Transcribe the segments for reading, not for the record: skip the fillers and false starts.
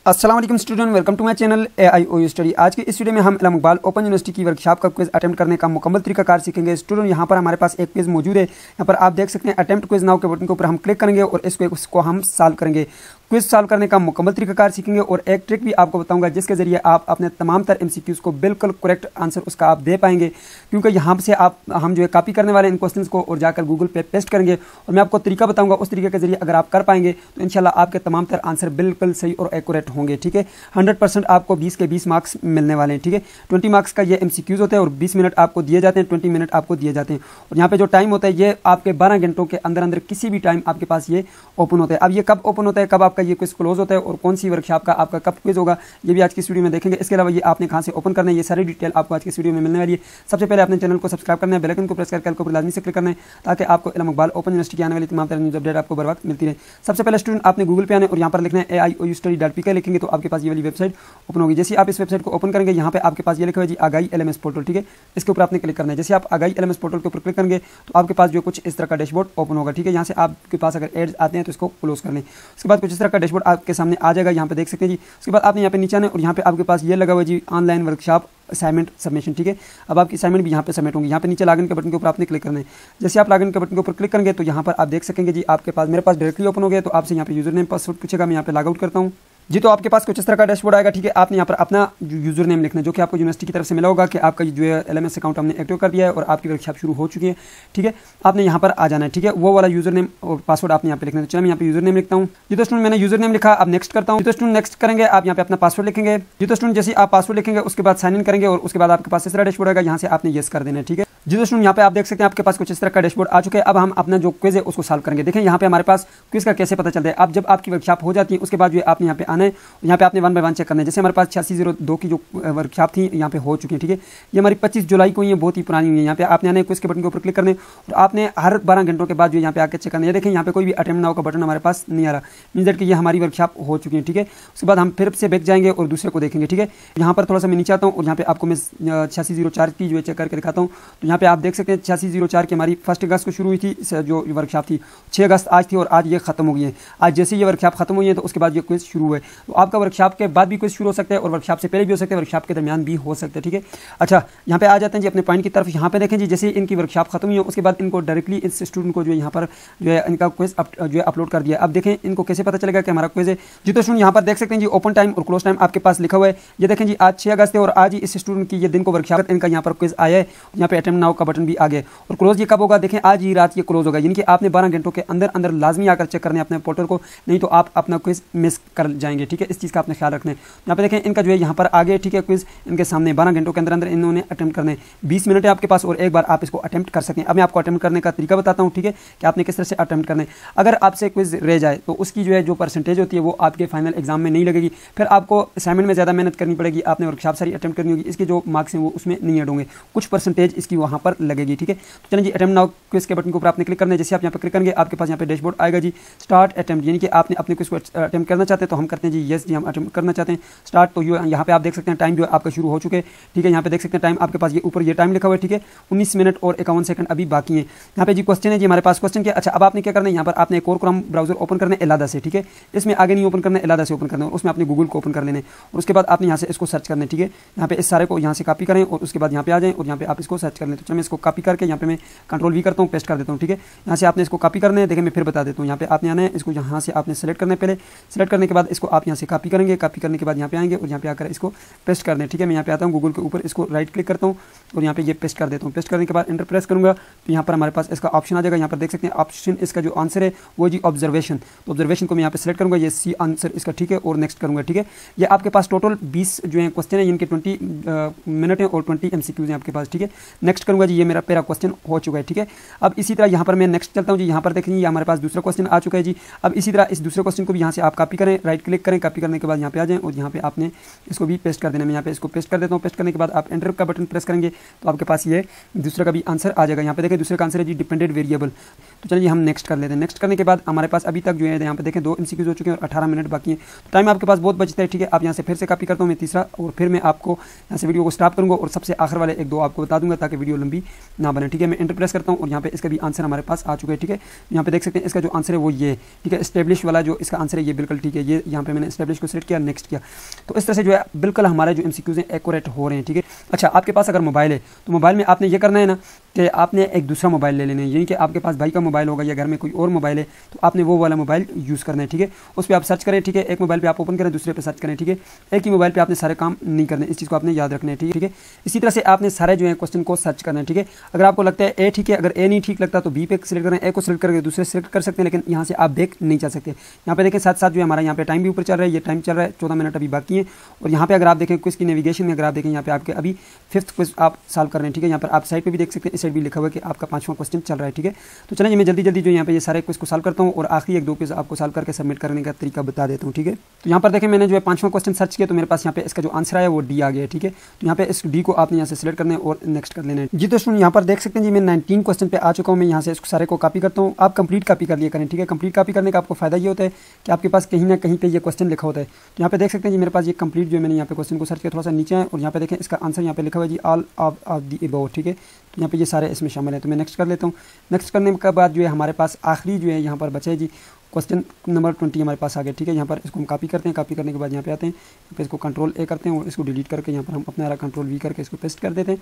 अस्सलाम वालेकुम student, welcome to my channel AIOU study. आज के इस वीडियो में हम इल्म इकबाल ओपन यूनिवर्सिटी की वर्कशॉप का क्विज अटेम्प्ट करने का मुकम्मल तरीकाकार सीखेंगे। स्टूडेंट यहाँ पर हमारे पास एक क्विज मौजूद है। यहाँ पर आप देख सकते हैं अटेम्प्ट क्विज नाउ के बटन के ऊपर हम क्लिक करेंगे और इसको हम सॉल्व करेंगे। क्विज सॉल्व करने का मुकम्मल तरीकाकार सीखेंगे और एक ट्रिक भी आपको बताऊंगा जिसके जरिए आप अपने तमाम तर MCQs को बिल्कुल करेक्ट आंसर उसका आप दे पाएंगे, क्योंकि यहाँ से हम जो है कॉपी करने वाले इन क्वेश्चंस को और जाकर गूगल पे पेस्ट करेंगे और मैं आपको तरीका बताऊंगा। उस तरीके के जरिए अगर आप कर पाएंगे तो इंशाल्लाह आपके तमाम तर आंसर बिल्कुल सही और एक्यूरेट होंगे। ठीक है, 100% आपको 20 के 20 मार्क्स मिलने वाले हैं। ठीक है, 20 मार्क्स का ये MCQs होते हैं और 20 मिनट आपको दिए जाते हैं, 20 मिनट आपको दिए जाते हैं। और यहाँ पे जो टाइम होता है ये आपके 12 घंटों के अंदर अंदर किसी भी टाइम आपके पास ये ओपन होता है। अब ये कब ओपन होता है, कब आपका ये क्विज क्लोज होता है और कौन सी वर्कशॉप का आपका कब क्विज होगा, ये भी आज की वीडियो में देखेंगे। इसके अलावा ये आपने कहाँ से ओपन करना है, ये सारी डिटेल आपको आज की वीडियो में मिलने वाली है। सबसे पहले अपने चैनल को सब्सक्राइब करना है, बेल आइकन को प्रेस करके ऊपर लाजमी से क्लिक करना है ताकि आपको इल्म इकबाल ओपन यूनिवर्सिटी की आने वाली तमाम तरह न्यूज़ अपडेट आपको बर वक्त मिलती रहे। सबसे पहले स्टूडेंट आपने गूगल पे आने और यहाँ पर लिखना है AIOUstudy.pk लिखेंगे तो आपके पास ये वाली वेबसाइट ओपन होगी। जैसे आप इस वेबसाइट को ओपन करेंगे यहाँ पे आपके पास ये लिखा हुआ है जी आगाही LMS पोर्टल। ठीक है, इसके ऊपर आपने क्लिक करना है। जैसे आप आगाही LMS पोर्टल के ऊपर क्लिक करेंगे तो आपके पास जो कुछ इस तरह का डैशबोर्ड ओपन होगा। ठीक है, यहाँ से आपके पास अगर एड्स आते हैं तो इसको क्लोज कर लें। उसके बाद कुछ इस तरह का डैशबोर्ड आपके सामने आ जाएगा, यहाँ पे देख सकते हैं जी। उसके बाद आपने यहाँ पे नीचे आना है और यहाँ पे आपके पास ये लगा हुआ है जी ऑनलाइन वर्कशॉप असाइनमेंट सबमिशन। ठीक है, अब आपकी असाइनमेंट भी यहाँ पे सबमिट होंगी। यहाँ पे नीचे लॉगिन के बटन के ऊपर आपने क्लिक करना है। जैसे आप लॉगिन के बटन के ऊपर क्लिक करेंगे तो यहाँ पर आप देख सकेंगे जी आपके पास मेरे पास डायरेक्टली ओपन हो गया। तो आपसे यहाँ पे यूजर नेम पासवर्ड पूछेगा, मैं यहाँ पे लॉग आउट करता हूँ जी। तो आपके पास कुछ इस तरह का डैशबोर्ड आएगा। ठीक है, आपने यहाँ पर अपना यूजर नेम लिखना है जो कि आपको यूनिवर्सिटी की तरफ से मिला होगा कि आपका जो है LMS अकाउंट हमने एक्टिव कर दिया है और आपकी वर्कशॉप शुरू हो चुकी है। ठीक है, आपने यहाँ पर आ जाना है। ठीक है, वो वाला यूजर नेम और पासवर्ड आपने यहाँ पे लिखना है। तो चलो मैं यहाँ पे यूजर नेम लिखता हूँ जी। तो स्टूडेंट मैंने यूजर नेम लिखा, अब नेक्स्ट करता हूँ। तो स्टूडेंट नेक्स्ट करेंगे, आप यहाँ पे अपना पासवर्ड लिखेंगे जी। तो स्टूडेंट जैसे आप पासवर्ड लिखेंगे उसके बाद साइन इन करेंगे और उसके बाद आपके पास इस तरह डैशबोर्ड आएगा, यहाँ से आपने येस कर देना है। ठीक है जी। तो स्टूडेंट यहाँ पे आप देख सकते हैं आपके पास कुछ इस तरह का डैशबोर्ड आ चुके हैं। अब हम अपना जो क्विज है उसको सॉल्व करेंगे। देखें यहाँ पे हमारे पास क्विज का कैसे पता चलता है। अब जब आपकी वर्कशॉप हो जाती है उसके बाद जो आपने यहाँ पे आना है, यहाँ पे आपने 1 बाय 1 चेक करना है। जैसे हमारे पास 8602 की जो वर्कशॉप थी यहाँ पे हो चुकी है। ठीक है, ये हमारी 25 जुलाई को ही बहुत ही पुरानी हुई है। यहाँ पे आपने आना है, क्विज के बटन के ऊपर क्लिक करने और आपने हर 12 घंटों के बाद जो यहाँ पे आके चेक करना है। देखें यहाँ पे कोई भी अटेम्प्ट नाउ का बटन हमारे पास नहीं आ रहा, मीन दैट कि ये हमारी वर्कशॉप हो चुकी है। ठीक है, उसके बाद हम फिर से बैक जाएंगे और दूसरे को देखेंगे। ठीक है, यहाँ पर थोड़ा सा मैं नीचे आता हूँ और यहाँ पे आपको मैं 8604 की जो है चेक करके दिखाता हूँ। तो यहाँ पे आप देख सकते हैं 8604 की हमारी 1 अगस्त को शुरू हुई थी जो वर्कशॉप थी, 6 अगस्त आज थी और आज ये खत्म हो गई है। आज जैसे ये वर्कशॉप खत्म हुई है तो उसके बाद ये क्विज शुरू हुआ है। तो आपका वर्कशॉप के बाद भी क्विज शुरू हो सकता है और वर्कशॉप से पहले भी हो सकता है, वर्कशॉप के दरमियान भी हो सकता है। ठीक है, अच्छा यहाँ पे आ जाते हैं जी अपने पॉइंट की तरफ। यहाँ पे देखें जी जैसे इनकी वर्कशॉप खत्म हुई है उसके बाद इनको डायरेक्टली इस स्टूडेंट को जो है यहाँ पर जो है इनका क्विज जो है अपलोड कर दिया। अब देखें इनको कैसे पता चलेगा कि हमारा क्विज है जी। तो स्टूडेंट यहाँ पर देख सकते हैं जी ओपन टाइम और क्लोज टाइम आपके पास लिखा हुआ है। ये देखें जी आज 6 अगस्त है और आज ही इस स्टूडेंट की ये दिन को वर्कशॉप इनका यहाँ पर क्विज आया है। यहाँ पे अटेम्प्ट नाउ का बटन भी आ गया और क्लोज ये कब होगा, देखें आज ही रात ये क्लोज होगा, यानी कि आपने 12 घंटों के अंदर अंदर लाजमी आकर चेक करने अपने पोर्टल को, नहीं तो आप अपना क्विज मिस कर जाएंगे। ठीक है, इस चीज़ का आपने ख्याल रखना है। यहाँ पे देखें इनका जो है यहाँ पर आगे, ठीक है, क्विज इनके सामने 12 घंटों के अंदर अंदर इन्होंने अटेम्प्ट करने 20 मिनट है आपके पास और एक बार आप इसको अटेम्प्ट कर सकते हैं। अब मैं आपको अटेम्प्ट करने का तरीका बताता हूँ। ठीक है, कि आपने किस तरह से अटेम्प्ट करना है। अगर आपसे क्विज रह जाए तो उसकी जो है जो परसेंटेज होती है वो आपके फाइनल एग्जाम में नहीं लगेगी, फिर आपको असाइनमेंट में ज़्यादा मेहनत करनी पड़ेगी, आपने वर्कशॉप सारी अटेम्प्ट करनी होगी, इसके जो मार्क्स हैं वो उसमें नहीं ऐड होंगे, कुछ परसेंटेज इसकी वहाँ पर लगेगी। ठीक है, तो चलिए जी अटेम्प्ट नाउ क्विज के बटन के ऊपर आपने क्लिक करना है। जैसे आप यहाँ पर क्लिक करेंगे आपके पास यहाँ पे डैशबोर्ड आएगा जी स्टार्ट अटेम्प्ट, यानी कि आपने अपने क्विज को अटेम्प्ट करना चाहते हैं तो हम करते हैं जी यस जी हम अटेम्प्ट करना चाहते हैं स्टार्ट। तो यहाँ पे आप देख सकते हैं टाइम जो है आपका शुरू हो चुके हैं। ठीक है, यहाँ पे देख सकते हैं टाइम आपके पास ये ऊपर ये टाइम लिखा हुआ है। ठीक है, 19 मिनट और 51 सेकंड अभी बाकी है। यहाँ पे जी क्वेश्चन है जी हमारे पास क्वेश्चन क्या। अच्छा, अब आपने क्या करना है, यहाँ पर आपने एक और क्रोम ब्राउजर ओपन करना है इलादा से। ठीक है, इसमें आगे नहीं ओपन करना है, इलादा से ओपन करना है और उसमें आपने गूगल को ओपन कर लेना है और उसके बाद आपने यहाँ से इसको सर्च करना है। ठीक है, यहाँ पे इस सारे को यहाँ से कॉपी करें और उसके बाद यहाँ पे आ जाएं और यहाँ पे आप इसको सर्च कर लें। तो चलो मैं इसको कॉपी करके यहाँ पे मैं कंट्रोल V करता हूँ, पेस्ट कर देता हूँ। ठीक है, यहाँ से आपने इसको कॉपी करना है। देखिए मैं फिर बता देता हूँ, यहाँ पे आपने आना है, इसको यहाँ से आपने सेलेक्ट करना है। पहले सेलेक्ट करने के बाद इसको आप यहाँ से कॉपी करेंगे, कॉपी करने के बाद यहाँ पे आएंगे और यहाँ पे आकर इसको पेस्ट कर दें। ठीक है, मैं यहाँ पे आता हूँ गूगल के ऊपर, इसको राइट क्लिक करता हूँ और यहाँ पे ये पेस्ट कर देता हूँ। पेस्ट करने के बाद एंटर प्रेस करूँगा तो यहाँ पर हमारे पास इसका ऑप्शन आ जाएगा। यहाँ पर देख सकते हैं ऑप्शन इसका जो आंसर है वो जी ऑब्जर्वेशन। तो ऑब्जर्वेशन को मैं यहाँ पे सेलेक्ट करूँगा, ये सी आंसर इसका। ठीक है, और नेक्स्ट करूँगा। ठीक है, ये आपके पास टोटल 20 जो है क्वेश्चन है, इनके 20 मिनट है और 20 MCQs हैं आपके पास। ठीक है, नेक्स्ट करूँगा जी, ये मेरा पहला क्वेश्चन हो चुका है। ठीक है, अब इसी तरह यहाँ पर मैं नेक्स्ट चलता हूँ जी। यहाँ पर देखेंगे ये हमारे पास दूसरा क्वेश्चन आ चुका है जी। अब इसी तरह इस दूसरे क्वेश्चन को भी यहाँ से आप कॉपी करें, राइट क्लिक करें, कॉपी करने के बाद यहाँ पे आ जाएं और यहाँ पे आपने इसको भी पेस्ट कर देना। मैं यहाँ पे इसको पेस्ट कर देता हूँ। पेस्ट करने के बाद आप एंटर का बटन प्रेस करेंगे तो आपके पास ये दूसरा का भी आंसर आ जाएगा। यहाँ पे देखें दूसरे का आंसर है जी डिपेंडेंट वेरिएबल। तो चलिए हम नेक्स्ट कर लेते हैं। नेक्स्ट करने के बाद हमारे पास अभी तक जो है यहाँ पे देखें 2 MCQs हो चुके हैं और 18 मिनट बाकी है। तो टाइम आपके पास बहुत बचता है। ठीक है, आप यहाँ से फिर से कॉपी करता हूँ मैं तीसरा और फिर मैं आपको यहाँ से वीडियो को स्टॉप करूँगा और सबसे आखिर वाले 1-2 आपको बता दूंगा ताकि वीडियो लंबी ना बने, ठीक है। मैं एंटर प्रेस करता हूँ और यहाँ पे इसका भी आंसर हमारे पास आ चुका है, ठीक है। यहाँ पे देख सकते हैं इसका जो आंसर है वो ये, ठीक है, एस्टेब्लिश वाला जो इसका आंसर है ये बिल्कुल ठीक है। ये यहाँ पे मैंने एस्टेब्लिश को सिलेक्ट किया, नेक्स्ट किया, तो इस तरह से जो है बिल्कुल हमारे जो MCQs हैं एक्यूरेट हो रहे हैं, ठीक है। अच्छा, आपके पास अगर मोबाइल है तो मोबाइल में आपने ये करना है ना कि आपने एक दूसरा मोबाइल ले लेना है, यानी कि आपके पास भाई का मोबाइल होगा या घर में कोई और मोबाइल है तो आपने वो वाला मोबाइल यूज़ करना है, ठीक है। उस पर आप सर्च करें, ठीक है। एक मोबाइल पे आप ओपन करें, दूसरे पे सर्च करें, ठीक है। एक ही मोबाइल पे आपने सारे काम नहीं करने, इस चीज़ को आपने याद रखना है, ठीक है। इसी तरह से आपने सारे जो है क्वेश्चन को सर्च करना है, ठीक है। अगर आपको लगता है ए ठीक है, अगर ए नहीं ठीक लगता तो बी पे सिलेक्ट करें, ए को सिलेक्ट करके दूसरे सिलेक्ट कर सकते हैं, लेकिन यहाँ से आप बैक नहीं चल सकते। यहाँ पे देखें साथ साथ जो है हमारा यहाँ पे टाइम भी ऊपर चल रहा है, ये टाइम चल रहा है 14 मिनट अभी बाकी है। और यहाँ पे अगर आप देखें क्विज की नेविगेशन में अगर आप देखें यहाँ पे आपके अभी 5th क्विज आप सॉल्व कर रहे हैं, ठीक है। यहाँ पर आप साइड पे भी देख सकते हैं, इस साइड भी लिखा हुआ है कि आपका 5वां क्वेश्चन चल रहा है, ठीक है। तो चलिए मैं जल्दी जल्दी जो यहाँ पे ये सारे क्विज को सॉल्व करता हूँ और आखिरी 1-2 क्विज आपको सॉल्व करके सबमिट करने का तरीका बता देता हूँ, ठीक है। तो यहाँ पर देखें मैंने जो है 5वां क्वेश्चन सर्च किया तो मेरे पास यहाँ पे इसका जो आंसर आया वो डी आ गया है, ठीक है। तो यहाँ पे इस डी को आपने यहाँ से सिलेक्ट करना है और नेक्स्ट कर लेना है जी। दोस्तों यहाँ पर देख सकते हैं जी मैं 19 क्वेश्चन पे आ चुका हूँ। मैं यहाँ से इसको सारे को कॉपी करता हूँ, आप कंप्लीट कॉपी कर लिया करें, ठीक है। कंप्लीट कॉपी करने का आपको फायदा ये होता है कि आपके पास कहीं ना कहीं पे ये क्वेश्चन लिखा होता है। तो यहाँ पे देख सकते हैं जी मेरे पास ये कंप्लीट जो है मैंने यहाँ पे क्वेश्चन को सर्च किया, थोड़ा सा नीचे है और यहाँ पे देखें इसका आंसर यहाँ पे लिखा हुआ है जी ऑल ऑफ द अबव, ठीक है। तो यहाँ पे ये सारे इसमें शामिल है, तो मैं नेक्स्ट कर लेता हूँ। नेक्स्ट करने के बाद जो है हमारे पास आखिरी जो है यहाँ पर बचा है जी क्वेश्चन नंबर 20 हमारे पास आ गया, ठीक है। यहाँ पर इसको हम कॉपी करते हैं, कॉपी करने के बाद यहाँ पे आते हैं, यहाँ पे इसको कंट्रोल A करते हैं और इसको डिलीट करके यहाँ पर हम अपना कंट्रोल V करके इसको पेस्ट कर देते हैं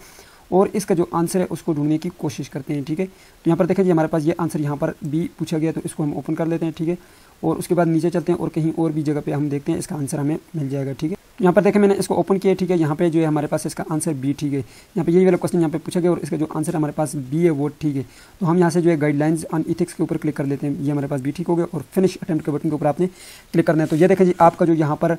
और इसका जो आंसर है उसको ढूंढने की कोशिश करते हैं, ठीक है। तो यहाँ पर देखें जी हमारे पास ये आंसर यहाँ पर B पूछा गया, तो इसको हम ओपन कर लेते हैं, ठीक है। और उसके बाद नीचे चलते हैं और कहीं और भी जगह पे हम देखते हैं इसका आंसर हमें मिल जाएगा, ठीक है। यहाँ पर देखें मैंने इसको ओपन किया, ठीक है। यहाँ पे जो है हमारे पास इसका आंसर बी, ठीक है। यहाँ पे यही वाला क्वेश्चन यहाँ पे पूछा गया और इसका जो आंसर हमारे पास बी है वो ठीक है। तो हम यहाँ से जो है गाइडलाइंस ऑन इथिक्स के ऊपर क्लिक कर लेते हैं, ये हमारे पास बी ठीक हो गया और फिनिश अटेम्प्ट के बटन के ऊपर आपने क्लिक करना है। तो ये देखें जी आपका जो यहाँ पर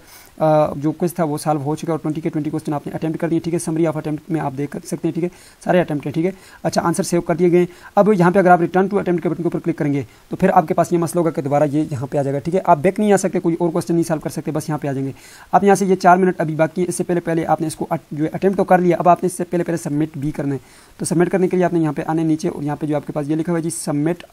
जो क्विज था वो सॉल्व हो चुका है और 20 के 20 क्वेश्चन आपने अटेम्प्ट कर दिए, ठीक है। समरी ऑफ अटेम्प्ट में आप देख सकते हैं, ठीक है, सारे अटेम्प्ट है, ठीक है। अच्छा, आंसर सेव कर दिए गए। अब यहाँ पे अगर आप रिटर्न टू अटेम्प्ट के बटन के ऊपर क्लिक करेंगे तो फिर आपके पास ये मसला होगा कि दोबारा ये यहाँ पे आ जाएगा, ठीक है। आप बैक नहीं आ सकते, कोई और क्वेश्चन नहीं सॉल्व कर सकते, बस यहाँ पे आ जाएंगे आप। यहाँ से ये 4 मिनट अभी बाकी, इससे पहले आपने इसको जो है अटेम्प्ट तो कर लिया, अब आपने इससे पहले सबमिट भी करना है। तो सबमिट करने के लिए आपने यहाँ पे आने नीचे और यहाँ पे जो आपके पास ये लिखा हुआ है जी सबमिट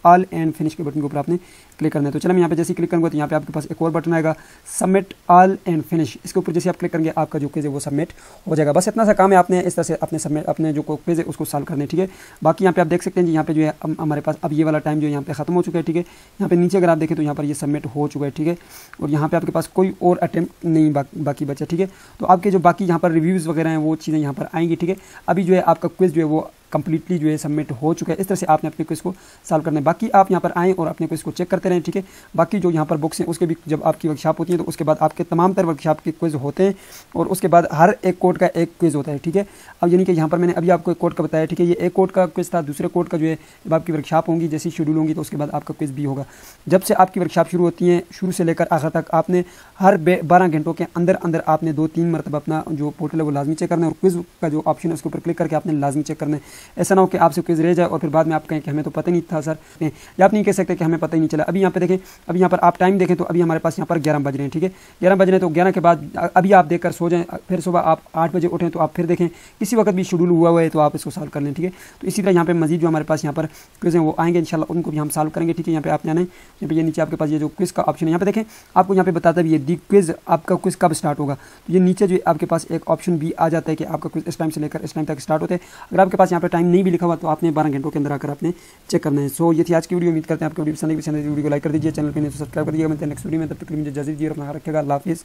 ऑल एंड फिनिश के बटन के ऊपर आपने क्लिक करना है। तो चलो मैं यहाँ पे जैसे क्लिक करूँगा तो यहाँ पे आपके पास एक और बटन आएगा सबमिट ऑल एंड फिनिश, इसके ऊपर जैसे आप क्लिक करेंगे आपका जो क्विज है वो सबमिट हो जाएगा। बस इतना सा काम है, आपने इस तरह से अपने जो क्विज है उसको सॉल्व करने, ठीक है। बाकी यहाँ पे आप देख सकते हैं जी यहाँ पे जो है हमारे पास अब ये वाला टाइम जो है यहाँ पे खत्म हो चुका है, ठीक है। यहाँ पे नीचे अगर आप देखें तो यहाँ पर ये सबमिट हो चुका है, ठीक है। और यहाँ पे आपके पास कोई और अटेम्प्ट नहीं बाकी बचा, ठीक है। तो आपके जो बाकी यहाँ पर रिव्यूज़ वगैरह हैं वो चीज़ें यहाँ पर आएंगी, ठीक है। अभी जो है आपका क्विज जो है वो कंप्लीटली जो है सबमिट हो चुका है। इस तरह से आपने अपने क्विज को सॉल्व करना है। बाकी आप यहाँ पर आएँ और अपने क्विज को चेक करते रहें, ठीक है। बाकी जो यहाँ पर बुक्स हैं उसके भी जब आपकी वर्कशॉप होती है तो उसके बाद आपके तमाम तरह वर्कशॉप के क्विज होते हैं और उसके बाद हर एक कोड का एक क्विज होता है, ठीक है। अब यानी कि यहाँ पर मैंने अभी आपको एक कोड का बताया, ठीक है। ये एक कोड का क्विज था, दूसरे कोड का जो है जब आपकी वर्कशॉप होंगी, जैसी शेड्यूल होंगी तो उसके बाद आपका क्विज भी होगा। जब से आपकी वर्कशॉप शुरू होती है शुरू से लेकर आखिर तक आपने हर 12 घंटों के अंदर अंदर आपने 2-3 मरतबा अपना जो पोर्टल है वो लाजमी चेक करना है और क्विज का जो ऑप्शन है उसके ऊपर क्लिक करके आपने लाजमी चेक करना है। ऐसा ना हो कि आपसे क्विज रह जाए और फिर बाद में आप कहें कि हमें तो पता नहीं था सर, या आप नहीं कह सकते कि हमें पता ही नहीं चला। अभी यहाँ पे देखें, अभी यहाँ पर आप टाइम देखें तो अभी हमारे पास यहाँ पर 11 बज रहे हैं, ठीक है। 11 बज रहे हैं तो 11 के बाद अभी आप देखकर सो जाएं, फिर सुबह आप 8 बजे उठें तो आप फिर देखें किसी वक्त भी शेड्यूल हुआ है तो आप इसको सॉल्व कर लें, ठीक है। तो इसी तरह यहाँ पे मजीद जो हमारे पास यहाँ पर क्विज हैं वो आएंगे इंशाल्लाह, उनको भी हम सॉल्व करेंगे, ठीक है। यहाँ पे आप जाना है, यहाँ पे ये नीचे आपके पास ये जो क्विज का ऑप्शन है यहाँ पे देखें, आपको यहाँ पे बताता भी है दी क्विज, आपका क्विज कब स्टार्ट होगा। तो ये नीचे जो आपके पास एक ऑप्शन भी आ जाता है कि आपका क्विज इस टाइम से लेकर इस टाइम तक स्टार्ट होता है। अगर आपके पास यहाँ पे टाइम नहीं भी लिखा हुआ तो आपने 12 घंटों के अंदर आकर आपने चेक करना है। सो ये थी आज की वीडियो, उम्मीद करते हैं आपको वीडियो पसंद आई। वीडियो को लाइक कर दीजिए, चैनल पर नहीं तो सब्सक्राइब कर दीजिएगा। मिलते हैं नेक्स्ट वीडियो में, तब तक के लिए मुझे इजाज़त दीजिए, अपना ख्याल रखिएगा। अल्लाह हाफिज़।